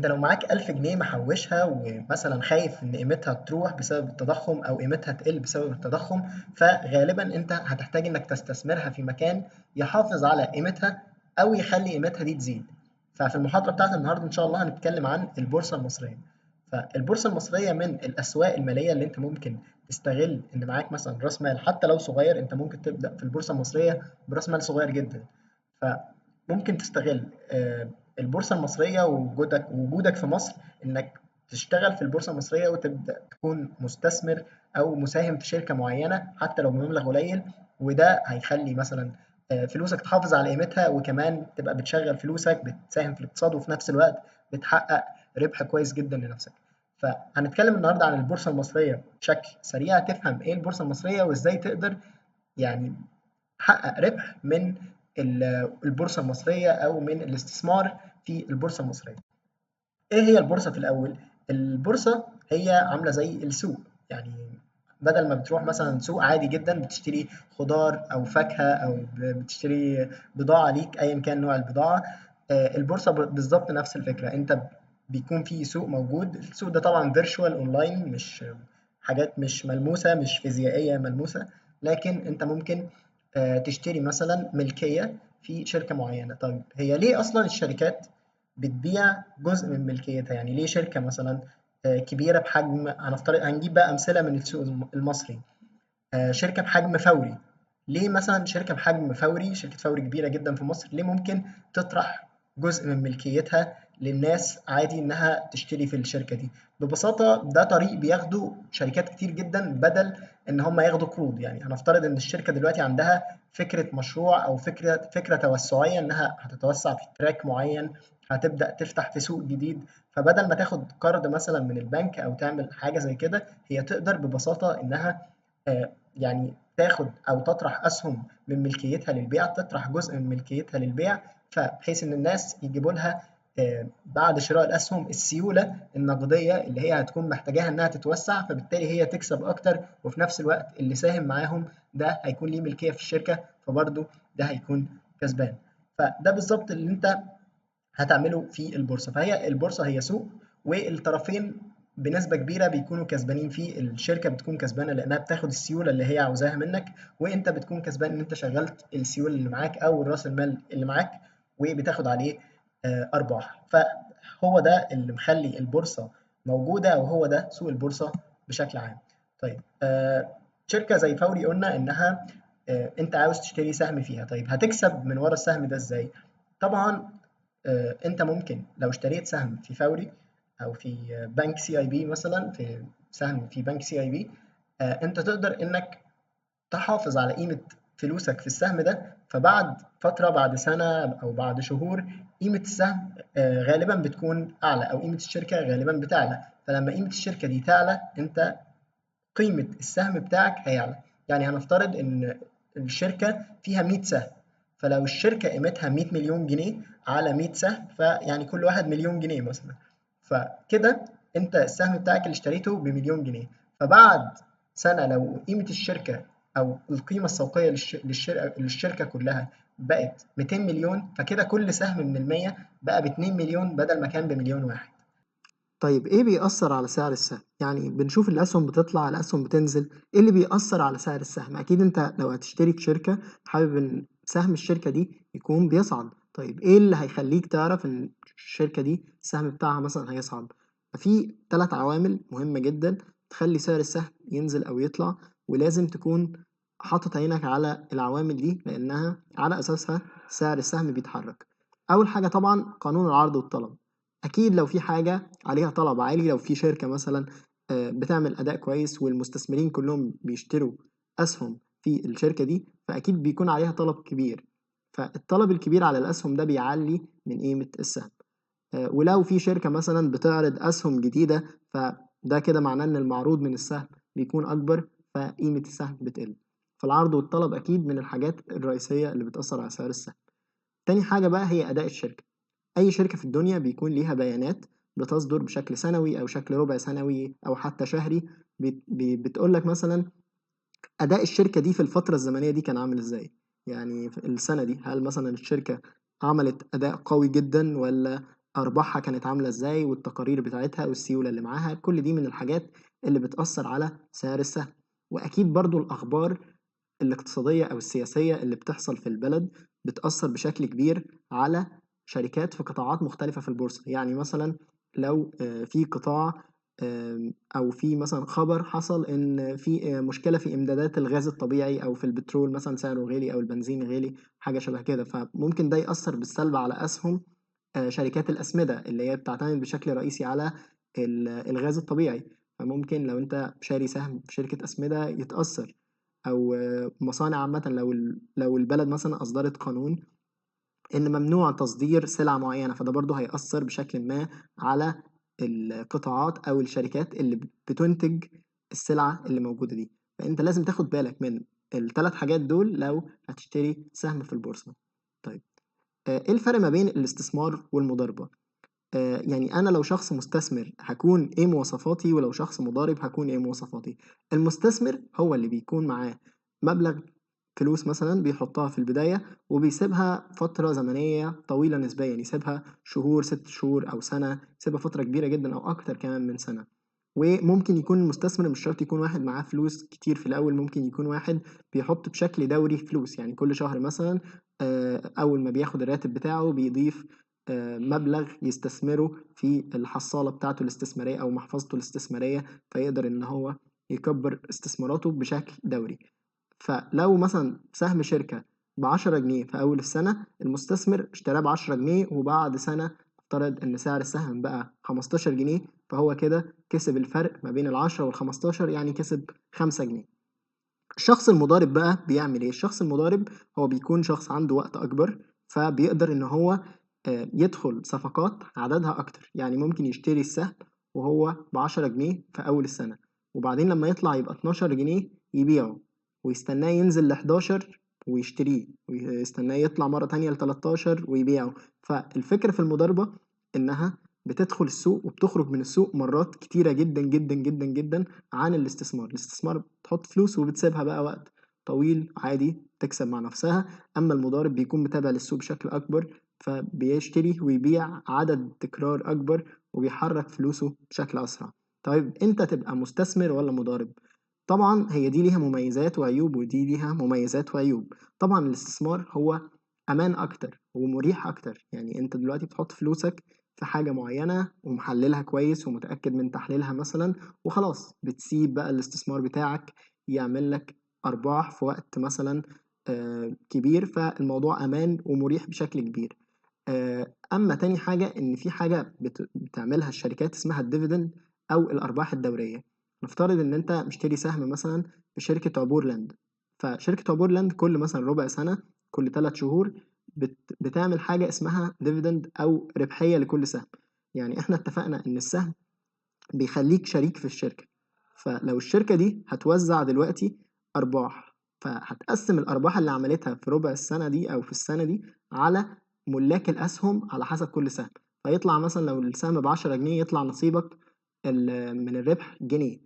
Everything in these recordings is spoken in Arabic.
أنت لو معاك 1000 جنيه محوّشها ومثلًا خايف إن قيمتها تروح بسبب التضخُّم أو قيمتها تقِل بسبب التضخُّم، فغالبًا أنت هتحتاج إنك تستثمرها في مكان يحافظ على قيمتها أو يخلّي قيمتها دي تزيد. ففي المحاضرة بتاعة النهارده إن شاء الله هنتكلم عن البورصة المصرية. فالبورصة المصرية من الأسواق المالية اللي أنت ممكن تستغل إن معاك مثلًا رأس مال حتى لو صغير، أنت ممكن تبدأ في البورصة المصرية برأس مال صغير جدًا. فممكن تستغل البورصة المصرية ووجودك في مصر إنك تشتغل في البورصة المصرية وتبدأ تكون مستثمر أو مساهم في شركة معينة حتى لو بمبلغ قليل، وده هيخلي مثلا فلوسك تحافظ على قيمتها وكمان تبقى بتشغل فلوسك بتساهم في الاقتصاد وفي نفس الوقت بتحقق ربح كويس جدا لنفسك. فهنتكلم النهارده عن البورصة المصرية بشكل سريع، تفهم إيه البورصة المصرية وإزاي تقدر يعني تحقق ربح من البورصة المصرية أو من الاستثمار في البورصة المصرية. إيه هي البورصة في الأول؟ البورصة هي عاملة زي السوق، يعني بدل ما بتروح مثلا سوق عادي جدا بتشتري خضار أو فاكهة أو بتشتري بضاعة ليك أيا كان نوع البضاعة، البورصة بالظبط نفس الفكرة. أنت بيكون في سوق موجود، السوق ده طبعا فيرتشوال أونلاين، مش حاجات مش ملموسة مش فيزيائية ملموسة، لكن أنت ممكن تشتري مثلا ملكية في شركة معينة. طيب هي ليه أصلا الشركات بتبيع جزء من ملكيتها؟ يعني ليه شركة مثلا كبيرة بحجم، هنفترض هنجيب بقى أمثلة من السوق المصري، شركة بحجم فوري، ليه مثلا شركة بحجم فوري، شركة فوري كبيرة جدا في مصر، ليه ممكن تطرح جزء من ملكيتها للناس عادي إنها تشتري في الشركة دي؟ ببساطة ده طريق بياخده شركات كتير جدا بدل إن هم ياخدوا قروض. يعني هنفترض إن الشركة دلوقتي عندها فكرة مشروع أو فكرة توسعية إنها هتتوسع في تراك معين، هتبدأ تفتح في سوق جديد، فبدل ما تاخد قرض مثلا من البنك أو تعمل حاجة زي كده، هي تقدر ببساطة إنها يعني تاخد أو تطرح أسهم من ملكيتها للبيع، تطرح جزء من ملكيتها للبيع، فبحيث إن الناس يجيبوا لها بعد شراء الأسهم السيولة النقدية اللي هي هتكون محتاجاها إنها تتوسع، فبالتالي هي تكسب أكتر، وفي نفس الوقت اللي ساهم معاهم ده هيكون ليه ملكية في الشركة، فبرضه ده هيكون كسبان. فده بالظبط اللي أنت هتعمله في البورصة. فهي البورصة هي سوق، والطرفين بنسبة كبيرة بيكونوا كسبانين فيه. الشركة بتكون كسبانة لأنها بتاخد السيولة اللي هي عاوزاها منك، وأنت بتكون كسبان إن أنت شغلت السيولة اللي معاك أو رأس المال اللي معاك وبتاخد عليه أرباح. فهو ده اللي مخلي البورصة موجودة، وهو ده سوق البورصة بشكل عام. طيب شركة زي فوري قلنا إنها أنت عاوز تشتري سهم فيها، طيب هتكسب من ورا السهم ده إزاي؟ طبعا أنت ممكن لو اشتريت سهم في فوري أو في بنك سي اي بي مثلا، في سهم في بنك سي اي بي، أنت تقدر إنك تحافظ على قيمة فلوسك في السهم ده، فبعد فترة بعد سنة أو بعد شهور قيمة السهم غالبا بتكون أعلى، أو قيمة الشركة غالبا بتعلى. فلما قيمة الشركة دي تعلى، أنت قيمة السهم بتاعك هيعلى. يعني هنفترض إن الشركة فيها 100 سهم، فلو الشركة قيمتها 100 مليون جنيه على 100 سهم، فيعني كل واحد مليون جنيه مثلا، فكده أنت السهم بتاعك اللي اشتريته بمليون جنيه، فبعد سنة لو قيمة الشركة أو القيمة السوقية للشركة كلها بقت 200 مليون، فكده كل سهم من المية بقى ب 2 مليون بدل ما كان بمليون واحد. طيب إيه بيأثّر على سعر السهم؟ يعني بنشوف الأسهم بتطلع، الأسهم بتنزل، إيه اللي بيأثّر على سعر السهم؟ أكيد أنت لو هتشتري في شركة حابب إن سهم الشركة دي يكون بيصعد، طيب إيه اللي هيخلّيك تعرف إن الشركة دي السهم بتاعها مثلًا هيصعد؟ ففي 3 عوامل مهمة جدًا تخلّي سعر السهم ينزل أو يطلع، ولازم تكون حاطط عينك على العوامل دي، لإنها على أساسها سعر السهم بيتحرك. أول حاجة طبعًا قانون العرض والطلب. أكيد لو في حاجة عليها طلب عالي، لو في شركة مثلًا بتعمل أداء كويس والمستثمرين كلّهم بيشتروا أسهم في الشركة دي، فأكيد بيكون عليها طلب كبير، فالطلب الكبير على الأسهم ده بيعلّي من قيمة السهم. ولو في شركة مثلًا بتعرض أسهم جديدة، فده كده معناه إن المعروض من السهم بيكون أكبر، فقيمة السهم بتقل. فالعرض والطلب أكيد من الحاجات الرئيسية اللي بتأثّر على سعر السهم. تاني حاجة بقى هي أداء الشركة. أي شركة في الدنيا بيكون ليها بيانات بتصدر بشكل سنوي أو شكل ربع سنوي أو حتى شهري، بتقول لك مثلا أداء الشركة دي في الفترة الزمنية دي كان عامل إزاي. يعني في السنة دي هل مثلا الشركة عملت أداء قوي جدا، ولا أرباحها كانت عاملة إزاي والتقارير بتاعتها والسيولة اللي معاها، كل دي من الحاجات اللي بتأثّر على سعر السهم. وأكيد برضه الأخبار الاقتصادية أو السياسية اللي بتحصل في البلد بتأثّر بشكل كبير على شركات في قطاعات مختلفة في البورصة. يعني مثلًا لو في قطاع أو في مثلًا خبر حصل إن في مشكلة في إمدادات الغاز الطبيعي أو في البترول مثلًا سعره غِلي أو البنزين غِلي، حاجة شبه كده، فممكن ده يأثّر بالسلب على أسهم شركات الأسمدة اللي هي بتعتمد بشكل رئيسي على الغاز الطبيعي. فممكن لو أنت شاري سهم في شركة أسمدة يتأثّر، أو مصانع عامةً لو البلد مثلًا أصدرت قانون إن ممنوع تصدير سلع معيّنة، فده برضه هيأثّر بشكلٍ ما على القطاعات أو الشركات اللي بتنتج السلعة اللي موجودة دي. فأنت لازم تاخد بالك من ال3 حاجات دول لو هتشتري سهم في البورصة. طيب، إيه الفرق ما بين الاستثمار والمضاربة؟ يعني أنا لو شخص مستثمر هاكون إيه مواصفاتي، ولو شخص مضارب هاكون إيه مواصفاتي؟ المستثمر هو اللي بيكون معاه مبلغ فلوس مثلًا بيحطها في البداية وبيسيبها فترة زمنية طويلة نسبيًا، يسيبها شهور، 6 شهور أو سنة، يسيبها فترة كبيرة جدًا أو أكتر كمان من سنة. وممكن يكون المستثمر مش شرط يكون واحد معاه فلوس كتير في الأول، ممكن يكون واحد بيحط بشكل دوري فلوس، يعني كل شهر مثلًا أول ما بياخد الراتب بتاعه بيضيف مبلغ يستثمره في الحصالة بتاعته الاستثمارية أو محفظته الاستثمارية، فيقدر إن هو يكبّر استثماراته بشكل دوري. فلو مثلًا سهم شركة ب10 جنيه في أول السنة، المستثمر اشتراه ب10 جنيه وبعد سنة افترض إن سعر السهم بقى 15 جنيه، فهو كده كسب الفرق ما بين ال10 وال15، يعني كسب 5 جنيه. الشخص المضارب بقى بيعمل إيه؟ الشخص المضارب هو بيكون شخص عنده وقت أكبر، فبيقدر إن هو يدخل صفقات عددها أكتر. يعني ممكن يشتري السهم وهو ب10 جنيه في أول السنة، وبعدين لمّا يطلع يبقى 12 جنيه يبيعه، ويستناه ينزل ل11 ويشتريه، ويستناه يطلع مرة تانية ل13 ويبيعه. فالفكرة في المضاربة إنها بتدخل السوق وبتخرج من السوق مرات كتيرة جدًا، جدًا، جدًا، جدًا عن الاستثمار. الاستثمار بتحط فلوس وبتسيبها بقى وقت طويل عادي تكسب مع نفسها، أمّا المضارب بيكون متابع للسوق بشكل أكبر، فبيشتري ويبيع عدد تكرار أكبر وبيحرّك فلوسه بشكل أسرع. طيب أنت تبقى مستثمر والّا مضارب؟ طبعًا هي دي ليها مميزات وعيوب ودي ليها مميزات وعيوب. طبعًا الاستثمار هو أمان أكتر ومريح أكتر، يعني أنت دلوقتي بتحط فلوسك في حاجة معيّنة ومحلّلها كويس ومتأكد من تحليلها مثلًا، وخلاص بتسيب بقى الاستثمار بتاعك يعمل لك أرباح في وقت مثلًا كبير، فالموضوع أمان ومريح بشكل كبير. أمّا تاني حاجة إن في حاجة بتعملها الشركات اسمها الdividend أو الأرباح الدورية. نفترض إن أنت مشتري سهم مثلًا في شركة عبورلاند، فشركة عبورلاند كل مثلًا ربع سنة، كل 3 شهور بتعمل حاجة اسمها dividend أو ربحية لكل سهم. يعني إحنا اتفقنا إن السهم بيخلّيك شريك في الشركة، فلو الشركة دي هتوزّع دلوقتي أرباح، فهتقسّم الأرباح اللي عملتها في ربع السنة دي أو في السنة دي على ملاك الأسهم على حسب كل سهم. فيطلع مثلًا لو السهم ب10 جنيه يطلع نصيبك من الربح جنيه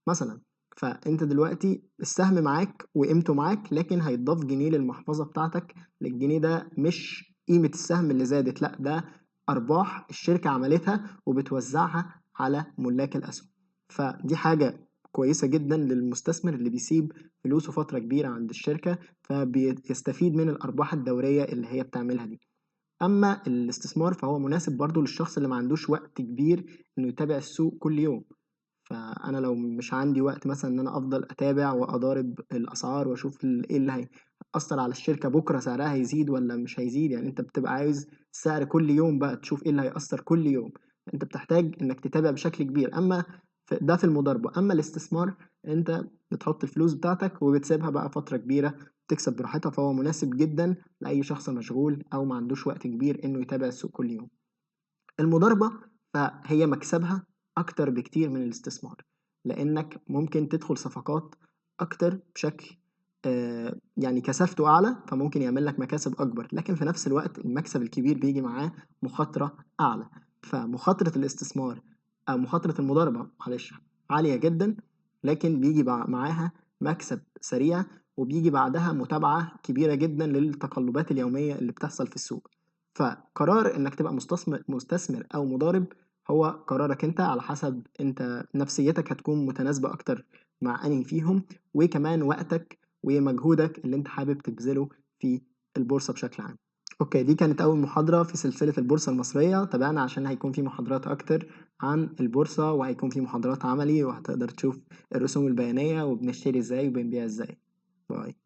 مثلًا. فأنت دلوقتي السهم معاك وقيمته معاك، لكن هيتضاف جنيه للمحفظة بتاعتك، الجنيه ده مش قيمة السهم اللي زادت، لأ ده أرباح الشركة عملتها وبتوزّعها على ملاك الأسهم. فدي حاجة كويسة جدًا للمستثمر اللي بيسيب فلوسه فترة كبيرة عند الشركة، يستفيد من الأرباح الدورية اللي هي بتعملها دي. أمّا الاستثمار فهو مناسب برضه للشخص اللي ما عندوش وقت كبير إنه يتابع السوق كل يوم. فأنا لو مش عندي وقت مثلًا إن أنا أفضل أتابع وأضارب الأسعار وأشوف إيه اللي هيأثّر على الشركة بُكرة سعرها هيزيد والّا مش هيزيد، يعني أنت بتبقى عايز السعر كل يوم بقى تشوف إيه اللي هيأثّر كل يوم. أنت بتحتاج إنك تتابع بشكل كبير. أمّا ده في المضاربة. أمّا الاستثمار أنت بتحط الفلوس بتاعتك وبتسيبها بقى فترة كبيرة تكسب براحتها، فهو مناسب جدًا لأي شخص مشغول أو ما عندوش وقت كبير إنه يتابع السوق كل يوم. المضاربة فهي مكسبها أكتر بكتير من الاستثمار، لإنك ممكن تدخل صفقات أكتر بشكل يعني كثافته أعلى، فممكن يعمل لك مكاسب أكبر، لكن في نفس الوقت المكسب الكبير بييجي معاه مخاطرة أعلى. فمخاطرة الاستثمار أو مخاطرة المضاربة معلش عالية جدًا، لكن بييجي معاها مكسب سريع، وبييجي بعدها متابعة كبيرة جدًا للتقلبات اليومية اللي بتحصل في السوق. فقرار إنك تبقى مستثمر أو مضارب هو قرارك أنت، على حسب أنت نفسيتك هتكون متناسبة أكتر مع أنهي فيهم، وكمان وقتك ومجهودك اللي أنت حابب تبذله في البورصة بشكل عام. أوكي، دي كانت أول محاضرة في سلسلة البورصة المصرية. تابعنا عشان هيكون في محاضرات أكتر عن البورصة، وهيكون في محاضرات عملي، وهتقدر تشوف الرسوم البيانية وبنشتري إزاي وبنبيع إزاي. باي.